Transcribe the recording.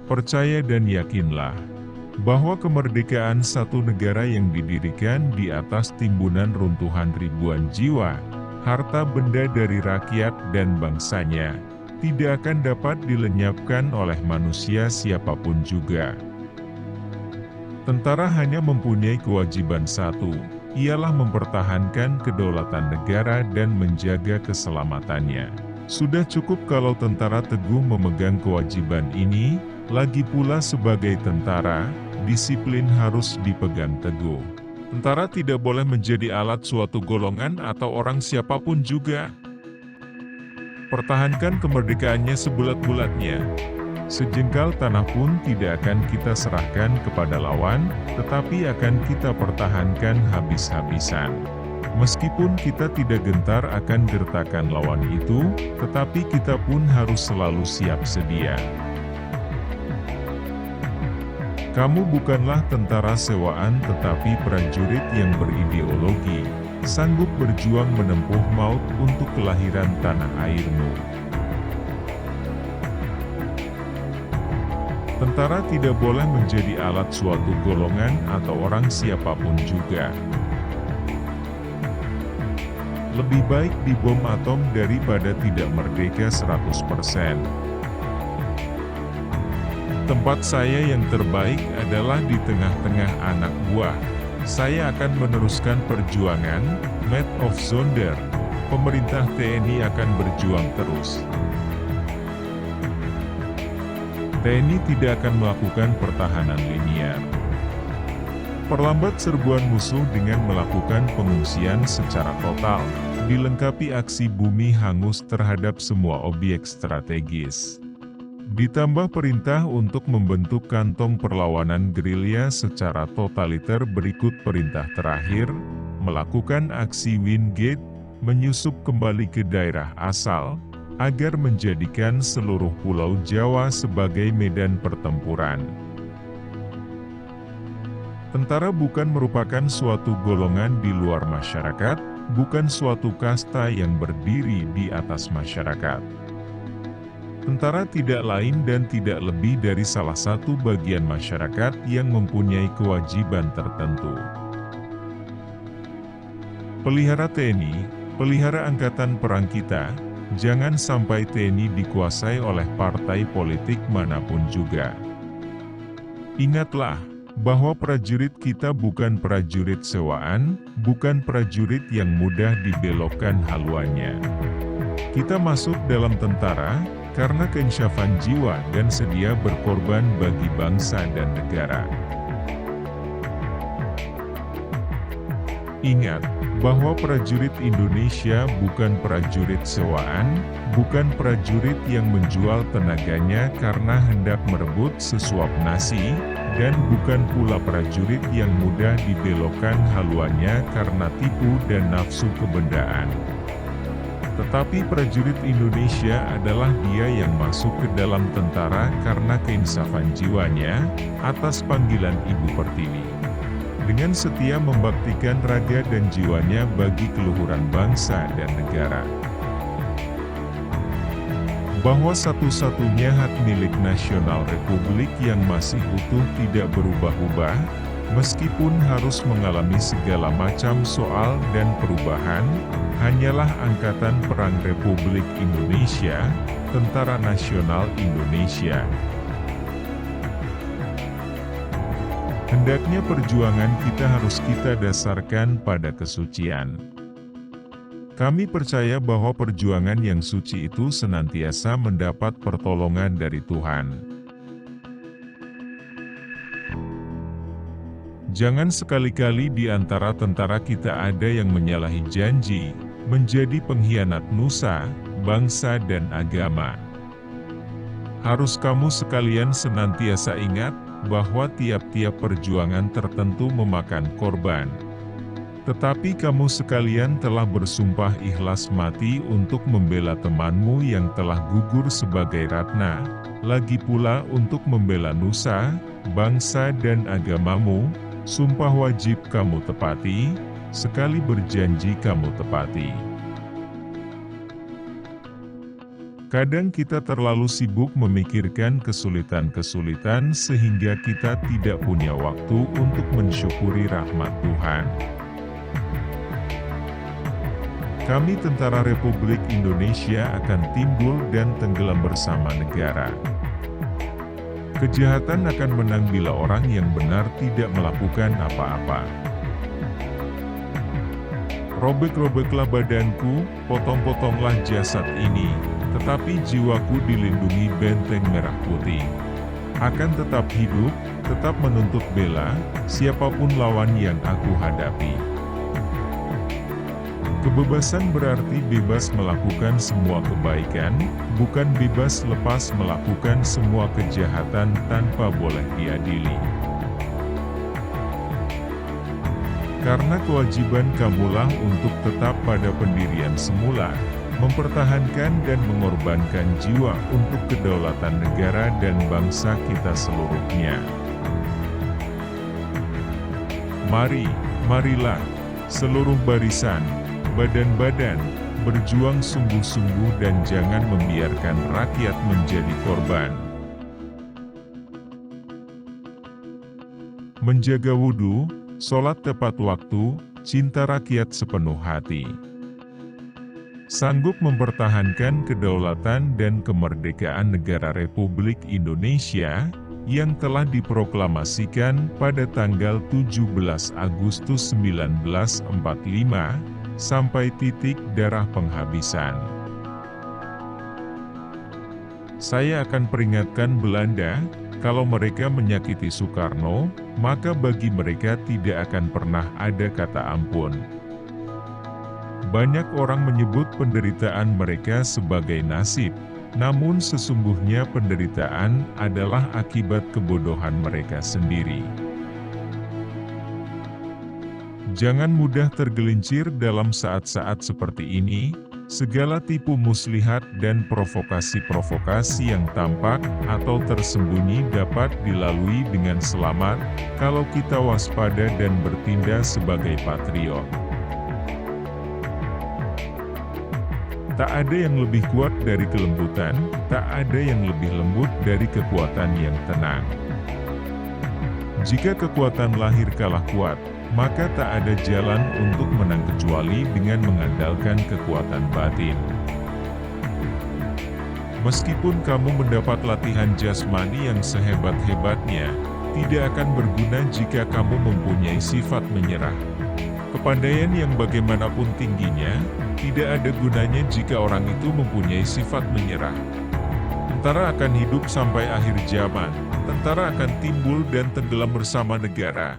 Percaya dan yakinlah bahwa kemerdekaan satu negara yang didirikan di atas timbunan runtuhan ribuan jiwa, harta benda dari rakyat dan bangsanya, tidak akan dapat dilenyapkan oleh manusia siapapun juga. Tentara hanya mempunyai kewajiban satu, ialah mempertahankan kedaulatan negara dan menjaga keselamatannya. Sudah cukup kalau tentara teguh memegang kewajiban ini, lagi pula sebagai tentara, disiplin harus dipegang teguh. Tentara tidak boleh menjadi alat suatu golongan atau orang siapapun juga. Pertahankan kemerdekaannya sebulat-bulatnya. Sejengkal tanah pun tidak akan kita serahkan kepada lawan, tetapi akan kita pertahankan habis-habisan. Meskipun kita tidak gentar akan gertakan lawan itu, tetapi kita pun harus selalu siap sedia. Kamu bukanlah tentara sewaan tetapi prajurit yang berideologi, sanggup berjuang menempuh maut untuk kelahiran tanah airmu. Tentara tidak boleh menjadi alat suatu golongan atau orang siapapun juga. Lebih baik dibom atom daripada tidak merdeka 100%. Tempat saya yang terbaik adalah di tengah-tengah anak buah. Saya akan meneruskan perjuangan, Matt of Zonder. Pemerintah TNI akan berjuang terus. TNI tidak akan melakukan pertahanan linear. Perlambat serbuan musuh dengan melakukan pengungsian secara total, dilengkapi aksi bumi hangus terhadap semua objek strategis. Ditambah perintah untuk membentuk kantong perlawanan gerilya secara totaliter berikut perintah terakhir, melakukan aksi Wingate, menyusup kembali ke daerah asal, agar menjadikan seluruh Pulau Jawa sebagai medan pertempuran. Tentara bukan merupakan suatu golongan di luar masyarakat, bukan suatu kasta yang berdiri di atas masyarakat. Tentara tidak lain dan tidak lebih dari salah satu bagian masyarakat yang mempunyai kewajiban tertentu. Pelihara TNI, pelihara angkatan perang kita, jangan sampai TNI dikuasai oleh partai politik manapun juga. Ingatlah, bahwa prajurit kita bukan prajurit sewaan, bukan prajurit yang mudah dibelokkan haluannya. Kita masuk dalam tentara, karena keinsyafan jiwa dan sedia berkorban bagi bangsa dan negara. Ingat, bahwa prajurit Indonesia bukan prajurit sewaan, bukan prajurit yang menjual tenaganya karena hendak merebut sesuap nasi, dan bukan pula prajurit yang mudah dibelokkan haluannya karena tipu dan nafsu kebendaan. Tetapi prajurit Indonesia adalah dia yang masuk ke dalam tentara karena keinsafan jiwanya, atas panggilan Ibu Pertiwi. Dengan setia membaktikan raga dan jiwanya bagi keluhuran bangsa dan negara. Bahwa satu-satunya hak milik nasional Republik yang masih utuh tidak berubah-ubah, meskipun harus mengalami segala macam soal dan perubahan, hanyalah Angkatan Perang Republik Indonesia, Tentara Nasional Indonesia. Hendaknya perjuangan kita harus kita dasarkan pada kesucian. Kami percaya bahwa perjuangan yang suci itu senantiasa mendapat pertolongan dari Tuhan. Jangan sekali-kali di antara tentara kita ada yang menyalahi janji, menjadi pengkhianat nusa, bangsa dan agama. Harus kamu sekalian senantiasa ingat, bahwa tiap-tiap perjuangan tertentu memakan korban. Tetapi kamu sekalian telah bersumpah ikhlas mati untuk membela temanmu yang telah gugur sebagai ratna, lagi pula untuk membela nusa, bangsa dan agamamu, sumpah wajib kamu tepati, sekali berjanji kamu tepati. Kadang kita terlalu sibuk memikirkan kesulitan-kesulitan sehingga kita tidak punya waktu untuk mensyukuri rahmat Tuhan. Kami Tentara Republik Indonesia akan timbul dan tenggelam bersama negara. Kejahatan akan menang bila orang yang benar tidak melakukan apa-apa. Robek-robeklah badanku, potong-potonglah jasad ini, tetapi jiwaku dilindungi benteng merah putih. Akan tetap hidup, tetap menuntut bela, siapapun lawan yang aku hadapi. Kebebasan berarti bebas melakukan semua kebaikan, bukan bebas lepas melakukan semua kejahatan tanpa boleh diadili. Karena kewajiban kamulah untuk tetap pada pendirian semula, mempertahankan dan mengorbankan jiwa untuk kedaulatan negara dan bangsa kita seluruhnya. Marilah, seluruh barisan, badan-badan, berjuang sungguh-sungguh dan jangan membiarkan rakyat menjadi korban. Menjaga wudhu, sholat tepat waktu, cinta rakyat sepenuh hati. Sanggup mempertahankan kedaulatan dan kemerdekaan negara Republik Indonesia yang telah diproklamasikan pada tanggal 17 Agustus 1945 sampai titik darah penghabisan. Saya akan peringatkan Belanda, kalau mereka menyakiti Soekarno, maka bagi mereka tidak akan pernah ada kata ampun. Banyak orang menyebut penderitaan mereka sebagai nasib, namun sesungguhnya penderitaan adalah akibat kebodohan mereka sendiri. Jangan mudah tergelincir dalam saat-saat seperti ini. Segala tipu muslihat dan provokasi-provokasi yang tampak atau tersembunyi dapat dilalui dengan selamat, kalau kita waspada dan bertindak sebagai patriot. Tak ada yang lebih kuat dari kelembutan, tak ada yang lebih lembut dari kekuatan yang tenang. Jika kekuatan lahir kalah kuat, maka tak ada jalan untuk menang kecuali dengan mengandalkan kekuatan batin. Meskipun kamu mendapat latihan jasmani yang sehebat-hebatnya, tidak akan berguna jika kamu mempunyai sifat menyerah. Kepandaian yang bagaimanapun tingginya, tidak ada gunanya jika orang itu mempunyai sifat menyerah. Tentara akan hidup sampai akhir zaman, tentara akan timbul dan tenggelam bersama negara.